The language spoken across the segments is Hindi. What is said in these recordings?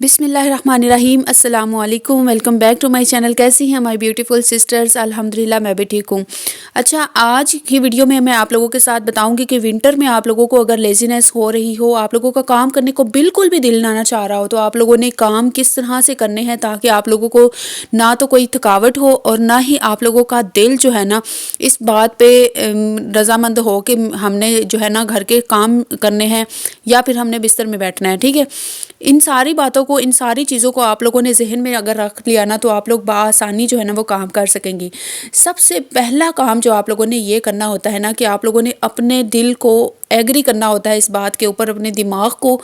बिस्मिल्लाहिर्रहमानिर्रहीम अस्सलामुअलैकुम। Welcome back to my channel. कैसी हैं माय ब्यूटीफुल सिस्टर्स? अल्हम्दुलिल्लाह मैं भी ठीक हूँ। अच्छा, आज की वीडियो में मैं आप लोगों के साथ बताऊंगी कि विंटर में आप लोगों को अगर लेज़ीनेस हो रही हो, आप लोगों का काम करने को बिल्कुल भी दिल ना चाह रहा हो, तो आप लोगों ने काम किस तरह से करने हैं ताकि आप लोगों को ना तो कोई थकावट हो और ना ही आप लोगों का दिल जो है ना इस बात पे रजामंद हो कि हमने जो है ना घर के काम करने हैं या फिर हमने बिस्तर में बैठना है। ठीक है, इन सारी बातों को, इन सारी चीज़ों को आप लोगों ने ज़हन में अगर रख लिया ना, तो आप लोग बआसानी जो है ना वो काम कर सकेंगी। सबसे पहला काम जो आप लोगों ने ये करना होता है ना कि आप लोगों ने अपने दिल को एग्री करना होता है इस बात के ऊपर, अपने दिमाग को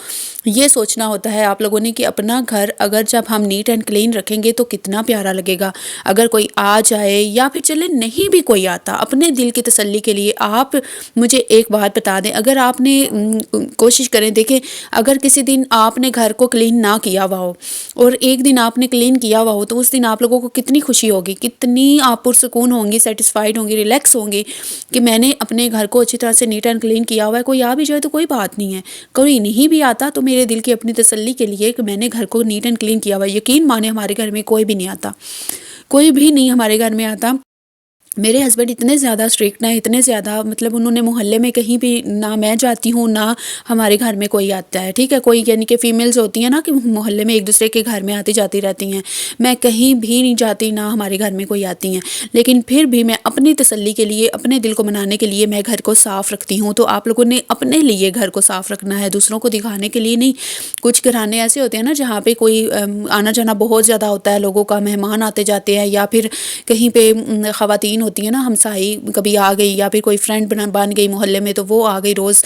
ये सोचना होता है आप लोगों ने कि अपना घर अगर जब हम नीट एंड क्लीन रखेंगे तो कितना प्यारा लगेगा। अगर कोई आ जाए या फिर चले नहीं भी कोई आता, अपने दिल की तसल्ली के लिए आप मुझे एक बात बता दें, अगर आपने कोशिश करें, देखें, अगर किसी दिन आपने घर को क्लीन ना किया हुआ हो और एक दिन आपने क्लीन किया हुआ हो, तो उस दिन आप लोगों को कितनी खुशी होगी, कितनी आप पुरसकून होंगी, सेटिस्फाइड होंगी, रिलैक्स होंगी कि मैंने अपने घर को अच्छी तरह से नीट एंड क्लीन किया हुआ है। कोई आ भी जाए तो कोई बात नहीं है, कोई नहीं भी आता तो मेरे दिल की अपनी तसल्ली के लिए कि मैंने घर को नीट एंड क्लीन किया हुआ है। यकीन माने हमारे घर में कोई भी नहीं आता, कोई भी नहीं हमारे घर में आता। मेरे हस्बैंड इतने ज़्यादा स्ट्रिक्ट हैं, इतने ज़्यादा, मतलब उन्होंने मोहल्ले में कहीं भी ना मैं जाती हूँ ना हमारे घर में कोई आता है। ठीक है, कोई यानी कि फ़ीमेल्स होती हैं ना कि मोहल्ले में एक दूसरे के घर में आती जाती रहती हैं, मैं कहीं भी नहीं जाती, ना हमारे घर में कोई आती हैं। लेकिन फिर भी मैं अपनी तसल्ली के लिए, अपने दिल को मनाने के लिए मैं घर को साफ़ रखती हूँ। तो आप लोगों ने अपने लिए घर को साफ़ रखना है, दूसरों को दिखाने के लिए नहीं। कुछ घराने ऐसे होते हैं ना जहाँ पे कोई आना जाना बहुत ज़्यादा होता है, लोगों का मेहमान आते जाते हैं, या फिर कहीं पे ख़वातीन होती है ना, हमसाई कभी आ गई या फिर कोई फ्रेंड बन गई मोहल्ले में, तो वो आ गई रोज़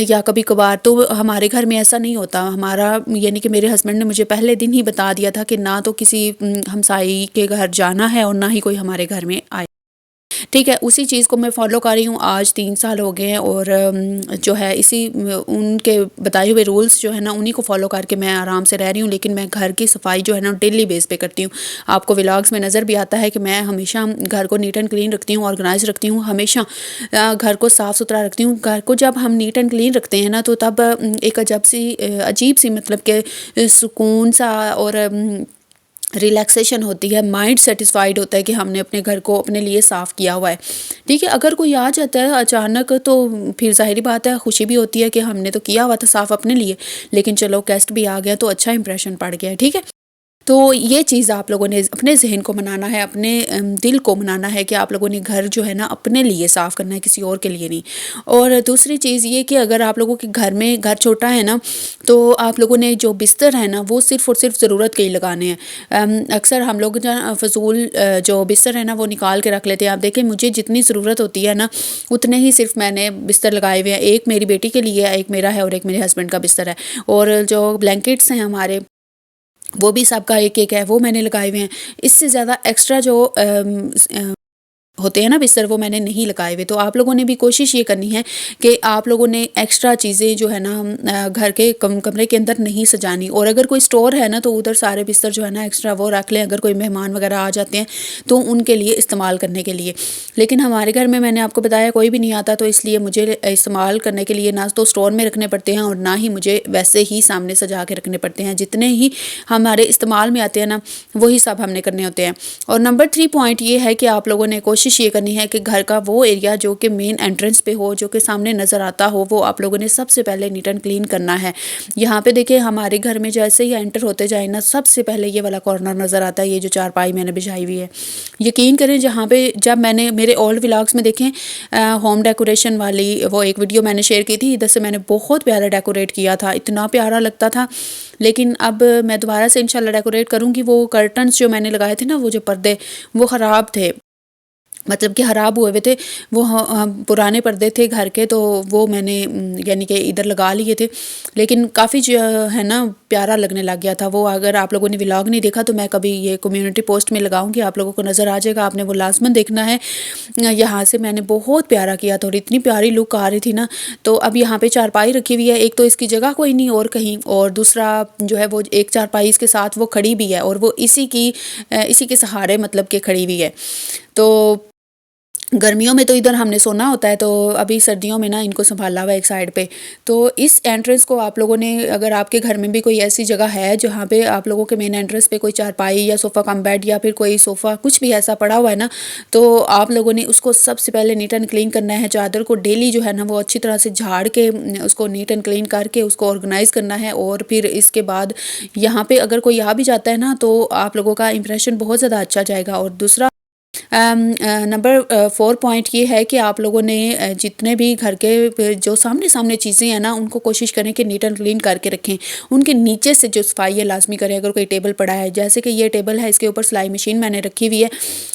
या कभी कभार। तो हमारे घर में ऐसा नहीं होता। हमारा यानी कि मेरे हस्बैंड ने मुझे पहले दिन ही बता दिया था कि ना तो किसी हमसाई के घर जाना है और ना ही कोई हमारे घर में आए। ठीक है, उसी चीज़ को मैं फ़ॉलो कर रही हूँ, आज 3 साल हो गए हैं और जो है इसी उनके बताए हुए रूल्स जो है ना उन्हीं को फ़ॉलो करके मैं आराम से रह रही हूँ। लेकिन मैं घर की सफाई जो है ना डेली बेस पे करती हूँ। आपको व्लॉग्स में नज़र भी आता है कि मैं हमेशा घर को नीट एंड क्लीन रखती हूँ, ऑर्गेनाइज रखती हूँ, हमेशा घर को साफ़ सुथरा रखती हूँ। घर को जब हम नीट एंड क्लीन रखते हैं ना, तो तब एक अजीब सी मतलब कि सुकून सा और रिलैक्सेशन होती है, माइंड सेटिस्फाइड होता है कि हमने अपने घर को अपने लिए साफ़ किया हुआ है। ठीक है, अगर कोई आ जाता है अचानक तो फिर ज़ाहिर बात है खुशी भी होती है कि हमने तो किया हुआ था साफ़ अपने लिए, लेकिन चलो गेस्ट भी आ गया तो अच्छा इंप्रेशन पड़ गया है। ठीक है, तो ये चीज़ आप लोगों ने अपने ज़हन को मनाना है, अपने दिल को मनाना है कि आप लोगों ने घर जो है ना अपने लिए साफ़ करना है, किसी और के लिए नहीं। और दूसरी चीज़ ये कि अगर आप लोगों के घर में, घर छोटा है ना, तो आप लोगों ने जो बिस्तर है ना वो सिर्फ़ और सिर्फ ज़रूरत के ही लगाने हैं। अक्सर हम लोग जो फ़िज़ूल जो बिस्तर है ना वो निकाल के रख लेते हैं। आप देखें, मुझे जितनी ज़रूरत होती है ना उतने ही सिर्फ मैंने बिस्तर लगाए हुए हैं। एक मेरी बेटी के लिए है, एक मेरा है और एक मेरे हस्बैंड का बिस्तर है। और जो ब्लैंकेट्स हैं हमारे, वो भी सबका एक-एक है, वो मैंने लगाए हुए हैं। इससे ज़्यादा एक्स्ट्रा जो होते हैं ना बिस्तर, वो मैंने नहीं लगाए हुए। तो आप लोगों ने भी कोशिश ये करनी है कि आप लोगों ने एक्स्ट्रा चीज़ें जो है ना घर के कमरे के अंदर नहीं सजानी। और अगर कोई स्टोर है ना तो उधर सारे बिस्तर जो है ना एक्स्ट्रा वो रख लें, अगर कोई मेहमान वगैरह आ जाते हैं तो उनके लिए इस्तेमाल करने के लिए। लेकिन हमारे घर में मैंने आपको बताया कोई भी नहीं आता, तो इसलिए मुझे इस्तेमाल करने के लिए ना तो स्टोर में रखने पड़ते हैं और ना ही मुझे वैसे ही सामने सजा के रखने पड़ते हैं। जितने ही हमारे इस्तेमाल में आते हैं ना वही सब हमने करने होते हैं। और नंबर 3 पॉइंट ये है कि आप लोगों ने कोशिश ये करनी है कि घर का वो एरिया जो कि मेन एंट्रेंस पे हो, जो कि सामने नज़र आता हो, वो आप लोगों ने सबसे पहले नीट एंड क्लीन करना है। यहाँ पे देखिए, हमारे घर में जैसे ही एंटर होते जाए ना, सबसे पहले ये वाला कॉर्नर नज़र आता है, ये जो चारपाई मैंने बिछाई हुई है। यकीन करें, जहाँ पे जब मैंने मेरे ओल्ड व्लॉग्स में देखें होम डेकोरेशन वाली वो एक वीडियो मैंने शेयर की थी, इधर से मैंने बहुत प्यारा डेकोरेट किया था, इतना प्यारा लगता था। लेकिन अब मैं दोबारा से इंशाल्लाह डेकोरेट करूँगी। वो कर्टन्स जो मैंने लगाए थे ना, वो जो पर्दे, वो ख़राब थे, मतलब कि ख़राब हुए हुए थे। वो पुराने पर्दे थे घर के, तो वो मैंने यानी कि इधर लगा लिए थे। लेकिन काफ़ी जो है ना प्यारा लगने लग गया था वो। अगर आप लोगों ने व्लॉग नहीं देखा तो मैं कभी ये कम्युनिटी पोस्ट में लगाऊंगी, आप लोगों को नज़र आ जाएगा, आपने वो लाजमन देखना है। यहाँ से मैंने बहुत प्यारा किया था और इतनी प्यारी लुक आ रही थी ना। तो अब यहाँ पे चारपाई रखी हुई है, एक तो इसकी जगह कोई नहीं और कहीं, और दूसरा जो है वो एक चारपाई इसके साथ वो खड़ी भी है और वो इसी के सहारे मतलब कि खड़ी हुई है। तो गर्मियों में तो इधर हमने सोना होता है, तो अभी सर्दियों में ना इनको संभाला हुआ है एक साइड पे। तो इस एंट्रेंस को आप लोगों ने, अगर आपके घर में भी कोई ऐसी जगह है जहाँ पे आप लोगों के मेन एंट्रेंस पे कोई चारपाई या सोफ़ा कम बेड या फिर कोई सोफ़ा कुछ भी ऐसा पड़ा हुआ है ना, तो आप लोगों ने उसको सबसे पहले नीट एंड क्लीन करना है। चादर को डेली जो है ना वो अच्छी तरह से झाड़ के उसको नीट एंड क्लीन करके उसको ऑर्गेनाइज़ करना है। और फिर इसके बाद यहाँ पे अगर कोई आ भी जाता है ना, तो आप लोगों का इंप्रेशन बहुत ज़्यादा अच्छा जाएगा। और दूसरा नंबर 4 पॉइंट ये है कि आप लोगों ने जितने भी घर के जो सामने सामने चीज़ें हैं ना, उनको कोशिश करें कि नीट एंड क्लीन करके रखें। उनके नीचे से जो सफाई है लाजमी करें। अगर कोई टेबल पड़ा है, जैसे कि ये टेबल है, इसके ऊपर सिलाई मशीन मैंने रखी हुई है।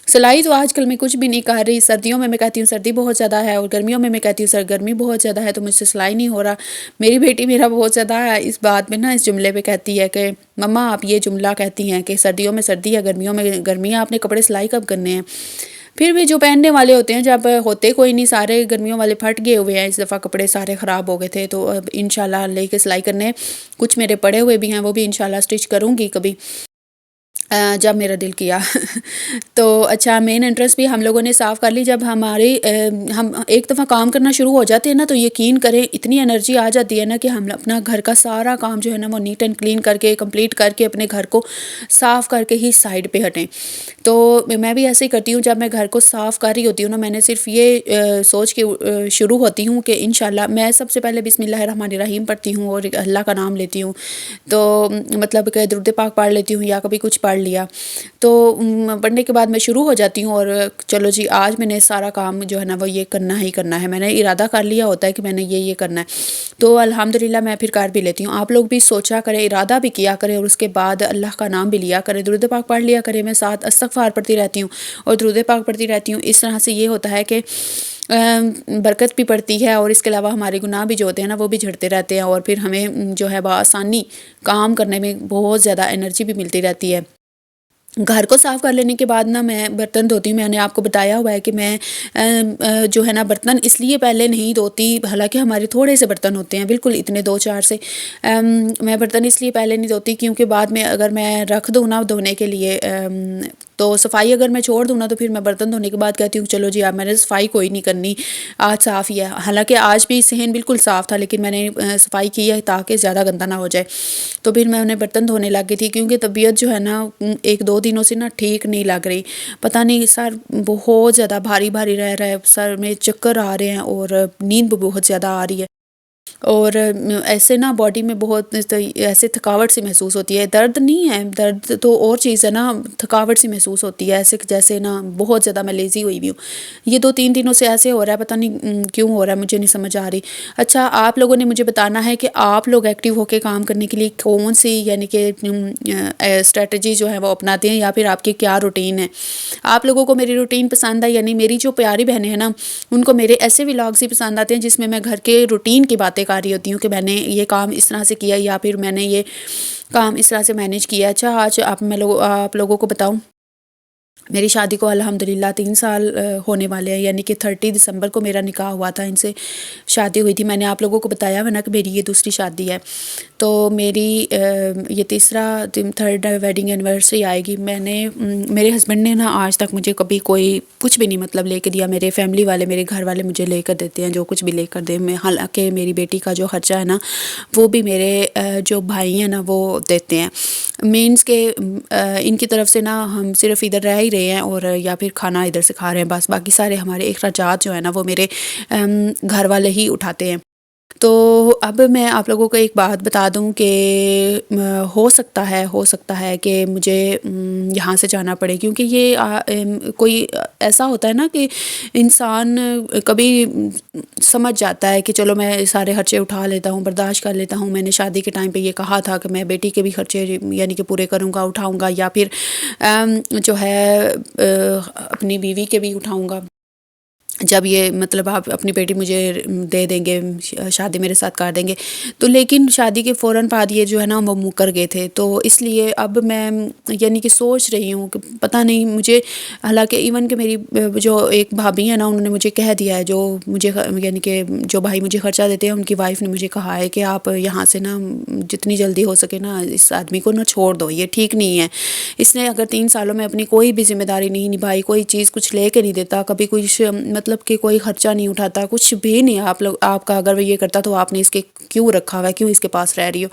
सिलाई तो आजकल मैं कुछ भी नहीं कर रही। सर्दियों में मैं कहती हूँ सर्दी बहुत ज़्यादा है, और गर्मियों में मैं कहती हूँ सर गर्मी बहुत ज़्यादा है, तो मुझसे सिलाई नहीं हो रहा। मेरी बेटी मेरा बहुत ज़्यादा इस बात में ना, इस जुमले पे कहती है कि मम्मा आप ये जुमला कहती हैं कि सर्दियों में सर्दी है, गर्मियों में गर्मी है, आपने कपड़े सिलाई कब करने हैं। फिर भी जो पहनने वाले होते हैं, जब होते कोई नहीं, सारे गर्मियों वाले फट गए हुए हैं। इस दफ़ा कपड़े सारे ख़राब हो गए थे, तो अब इंशाल्लाह लेके सिलाई करने। कुछ मेरे पड़े हुए भी हैं, वो भी इंशाल्लाह स्टिच करूँगी कभी जब मेरा दिल किया। तो अच्छा, मेन एंट्रेंस भी हम लोगों ने साफ़ कर ली। जब हम एक दफ़ा काम करना शुरू हो जाते हैं ना, तो यकीन करें इतनी एनर्जी आ जाती है ना कि हम अपना घर का सारा काम जो है ना वो नीट एंड क्लीन करके कंप्लीट करके अपने घर को साफ़ करके ही साइड पे हटें। तो मैं भी ऐसे ही करती हूँ। जब मैं घर को साफ़ कर रही होती हूँ ना, मैंने सिर्फ ये सोच के शुरू होती हूँ कि इंशाल्लाह मैं सबसे पहले बिस्मिल्लाहिर्रहमानिर्रहीम पढ़ती हूँ और अल्लाह का नाम लेती हूँ। तो मतलब कि दुरूद पाक पढ़ लेती हूँ या कभी कुछ पढ़ लिया। तो पढ़ने के बाद मैं शुरू हो जाती हूँ, और चलो जी आज मैंने सारा काम जो है ना वो ये करना ही करना है। मैंने इरादा कर लिया होता है कि मैंने ये करना है, तो अल्हम्दुलिल्लाह मैं फिर कर भी लेती हूँ। आप लोग भी सोचा करें, इरादा भी किया करें, और उसके बाद अल्लाह का नाम भी लिया करें, दुरूद पाक पढ़ लिया करें। मैं साथ इस्तग़फ़ार पढ़ती रहती हूँ और दुरूद पाक पढ़ती रहती हूँ। इस तरह से ये होता है कि बरकत भी पड़ती है, और इसके अलावा हमारे गुनाह भी जो होते हैं ना वो भी झड़ते रहते हैं, और फिर हमें जो है बआसानी काम करने में बहुत ज़्यादा एनर्जी भी मिलती रहती है। घर को साफ़ कर लेने के बाद ना मैं बर्तन धोती हूँ। मैंने आपको बताया हुआ है कि मैं जो है ना बर्तन इसलिए पहले नहीं धोती, हालाँकि हमारे थोड़े से बर्तन होते हैं, बिल्कुल इतने 2-4 से। मैं बर्तन इसलिए पहले नहीं धोती क्योंकि बाद में अगर मैं रख दूँ ना धोने के लिए, तो सफाई अगर मैं छोड़ दूँ ना, तो फिर मैं बर्तन धोने के बाद कहती हूँ चलो जी अब मैंने सफाई कोई नहीं करनी, आज साफ़ ही है। हालाँकि आज भी सहन बिल्कुल साफ़ था, लेकिन मैंने सफाई की है ताकि ज़्यादा गंदा ना हो जाए। तो फिर मैं उन्हें बर्तन धोने लग गई थी, क्योंकि तबीयत जो है ना 1-2 दिनों से ना ठीक नहीं लग रही। पता नहीं, सर बहुत ज़्यादा भारी-भारी रह रहा है, सर में चक्कर आ रहे हैं और नींद भी बहुत ज़्यादा आ रही है। और ऐसे ना बॉडी में बहुत तो ऐसे थकावट सी महसूस होती है। दर्द नहीं है, दर्द तो और चीज़ है ना, थकावट सी महसूस होती है, ऐसे जैसे ना बहुत ज़्यादा मैं लेज़ी हुई हुई हूँ। ये 2-3 दिनों से ऐसे हो रहा है, पता नहीं क्यों हो रहा है, मुझे नहीं समझ आ रही। अच्छा, आप लोगों ने मुझे बताना है कि आप लोग एक्टिव होके काम करने के लिए कौन-सी यानी कि स्ट्रैटेजी जो है वो अपनाते हैं, या फिर आपकी क्या रूटीन है? आप लोगों को मेरी रूटीन पसंद है, यानी मेरी जो प्यारी बहनें हैं ना, उनको मेरे ऐसे व्लॉग्स ही पसंद आते हैं जिसमें मैं घर के रूटीन की बातें कर रही होती हूँ कि मैंने ये काम इस तरह से किया या फिर मैंने ये काम इस तरह से मैनेज किया। अच्छा, आज आप लोगों को बताऊँ, मेरी शादी को अल्हम्दुलिल्लाह 3 साल होने वाले हैं, यानी कि 30 दिसंबर को मेरा निकाह हुआ था, इनसे शादी हुई थी। मैंने आप लोगों को बताया है ना कि मेरी ये दूसरी शादी है। तो मेरी ये थर्ड वेडिंग एनिवर्सरी आएगी। मेरे हस्बैंड ने ना आज तक मुझे कभी कोई कुछ भी नहीं मतलब लेके दिया। मेरे फैमिली वाले, मेरे घर वाले मुझे लेकर देते हैं, जो कुछ भी लेकर दें। मैं हालाँकि मेरी बेटी का जो खर्चा है ना, वो भी मेरे जो भाई हैं ना वो देते हैं। मीन्स के इनकी तरफ से ना हम सिर्फ इधर रह ही रहे हैं और या फिर खाना इधर से खा रहे हैं बस, बाकी सारे हमारे अखराजात जो है ना वो मेरे घर वाले ही उठाते हैं। तो अब मैं आप लोगों को एक बात बता दूं कि हो सकता है कि मुझे यहाँ से जाना पड़े, क्योंकि ये कोई ऐसा होता है ना कि इंसान कभी समझ जाता है कि चलो मैं सारे खर्चे उठा लेता हूँ, बर्दाश्त कर लेता हूँ। मैंने शादी के टाइम पे ये कहा था कि मैं बेटी के भी खर्चे यानी कि पूरे करूँगा, उठाऊँगा, या फिर जो है अपनी बीवी के भी उठाऊँगा। जब ये मतलब आप अपनी बेटी मुझे दे देंगे, शादी मेरे साथ कर देंगे। तो लेकिन शादी के फ़ौरन बाद ये जो है ना वो मुकर गए थे। तो इसलिए अब मैं यानी कि सोच रही हूँ कि पता नहीं मुझे, हालाँकि इवन कि मेरी जो एक भाभी है ना उन्होंने मुझे कह दिया है, जो मुझे यानी कि जो भाई मुझे खर्चा देते हैं उनकी वाइफ़ ने मुझे कहा है कि आप यहाँ से ना जितनी जल्दी हो सके ना इस आदमी को ना छोड़ दो, ये ठीक नहीं है। इसने अगर 3 सालों में अपनी कोई भी ज़िम्मेदारी नहीं निभाई, कोई चीज़ कुछ लेके नहीं देता, कभी कुछ मतलब कि कोई खर्चा नहीं उठाता, कुछ भी नहीं। आप लोग आपका अगर वो ये करता तो आपने इसके क्यों रखा हुआ है, क्यों इसके पास रह रही हो?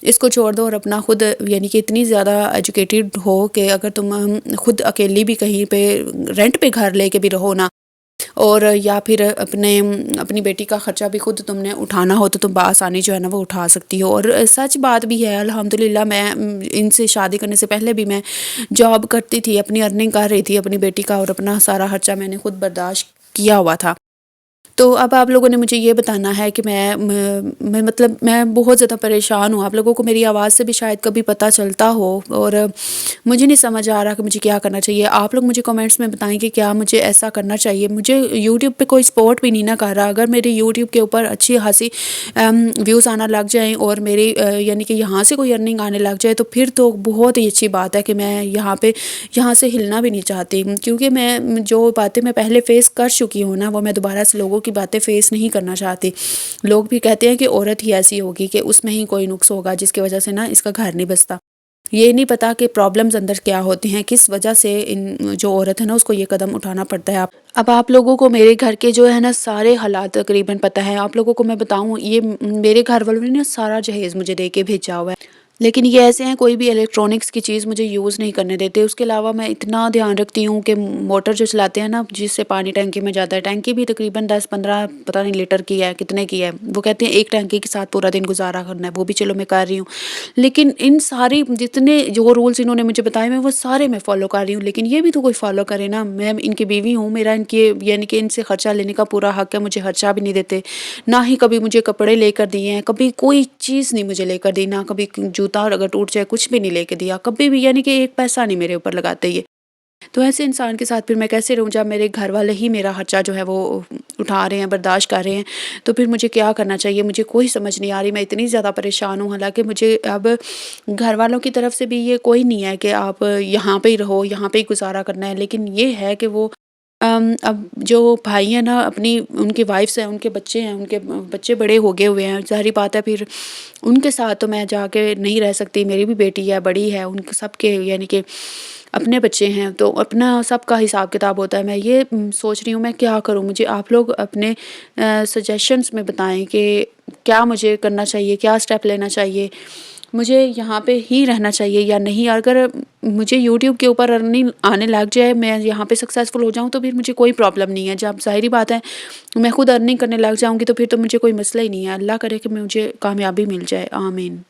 इसको छोड़ दो और अपना खुद यानी कि इतनी ज़्यादा एजुकेटेड हो कि अगर तुम खुद अकेली भी कहीं पे रेंट पे घर लेके भी रहो ना, और या फिर अपनी बेटी का ख़र्चा भी खुद तुमने उठाना हो तो तुम बआसानी जो है ना वो उठा सकती हो। और सच बात भी है, अल्हम्दुलिल्लाह मैं इनसे शादी करने से पहले भी मैं जॉब करती थी, अपनी अर्निंग कर रही थी अपनी बेटी का, और अपना सारा ख़र्चा मैंने खुद बर्दाश्त किया हुआ था। तो अब आप लोगों ने मुझे ये बताना है कि मैं मतलब मैं बहुत ज़्यादा परेशान हूँ। आप लोगों को मेरी आवाज़ से भी शायद कभी पता चलता हो, और मुझे नहीं समझ आ रहा कि मुझे क्या करना चाहिए। आप लोग मुझे कमेंट्स में बताएं कि क्या मुझे ऐसा करना चाहिए। मुझे यूट्यूब पे कोई सपोर्ट भी नहीं ना कर रहा। अगर मेरे यूट्यूब के ऊपर अच्छी खासी व्यूज़ आना लग जाएँ और मेरी यानी कि यहाँ से कोई अर्निंग आने लग जाए, तो फिर तो बहुत ही अच्छी बात है कि मैं यहाँ से हिलना भी नहीं चाहती, क्योंकि मैं जो बातें मैं पहले फ़ेस कर चुकी हूँ ना वो मैं दोबारा से लोगों की बातें फ़ेस नहीं करना चाहती। लोग भी कहते हैं कि औरत ही ऐसी होगी कि उसमें ही कोई नुक्स होगा जिसकी वजह से ना इसका घर नहीं बसता। ये नहीं पता कि प्रॉब्लम्स अंदर क्या होती हैं, किस वजह से इन जो औरत है ना उसको ये कदम उठाना पड़ता है। आप अब आप लोगों को मेरे घर के जो है ना सारे हालात तकरीबन पता है। आप लोगों को मैं बताऊँ, ये मेरे घर वालों ने ना सारा जहेज़ मुझे दे के भेजा हुआ है। लेकिन ये ऐसे हैं, कोई भी इलेक्ट्रॉनिक्स की चीज़ मुझे यूज़ नहीं करने देते। उसके अलावा मैं इतना ध्यान रखती हूँ कि मोटर जो चलाते हैं ना जिससे पानी टंकी में जाता है, टंकी भी तकरीबन 10-15 पता नहीं लीटर की है, कितने की है। वो कहते हैं एक टंकी के साथ पूरा दिन गुज़ारा करना है, वो भी चलो मैं कर रही हूँ। लेकिन इन सारी जितने जो रूल्स इन्होंने मुझे बताए मैं वो सारे मैं फ़ॉलो कर रही हूँ। लेकिन ये भी तो कोई फ़ॉलो करे ना। मैं इनकी बीवी हूँ, मेरा इनके यानी कि इनसे खर्चा लेने का पूरा हक़ है। मुझे खर्चा भी नहीं देते, ना ही कभी मुझे कपड़े लेकर दिए हैं, कभी कोई चीज़ नहीं मुझे लेकर दी, ना कभी जूता अगर टूट जाए कुछ भी नहीं लेके दिया, कभी भी यानी कि एक पैसा नहीं मेरे ऊपर लगाते ये। तो ऐसे इंसान के साथ फिर मैं कैसे रहूँ जब मेरे घर वाले ही मेरा खर्चा जो है वो उठा रहे हैं, बर्दाश्त कर रहे हैं। तो फिर मुझे क्या करना चाहिए, मुझे कोई समझ नहीं आ रही। मैं इतनी ज़्यादा परेशान हूँ, हालाँकि मुझे अब घर वालों की तरफ से भी ये कोई नहीं है कि आप यहाँ पे ही रहो, यहाँ पे ही गुज़ारा करना है। लेकिन ये है कि वो अब जो भाई हैं ना अपनी उनकी वाइफ़्स हैं, उनके बच्चे हैं, उनके बच्चे बड़े हो गए हुए हैं। ज़ाहिर-सी बात है फिर उनके साथ तो मैं जाके नहीं रह सकती। मेरी भी बेटी है, बड़ी है, उनके सबके यानी कि अपने बच्चे हैं, तो अपना सबका हिसाब-किताब होता है। मैं ये सोच रही हूँ मैं क्या करूँ? मुझे आप लोग अपने सजेशंस में बताएँ कि क्या मुझे करना चाहिए? क्या स्टेप लेना चाहिए? मुझे यहाँ पे ही रहना चाहिए या नहीं? अगर मुझे यूट्यूब के ऊपर अर्निंग आने लग जाए, मैं यहाँ पे सक्सेसफुल हो जाऊँ, तो फिर मुझे कोई प्रॉब्लम नहीं है। जब ज़ाहिर-सी बात है मैं खुद अर्निंग करने लग जाऊँगी तो फिर तो मुझे कोई मसला ही नहीं है। अल्लाह करे कि मुझे कामयाबी मिल जाए। आमीन।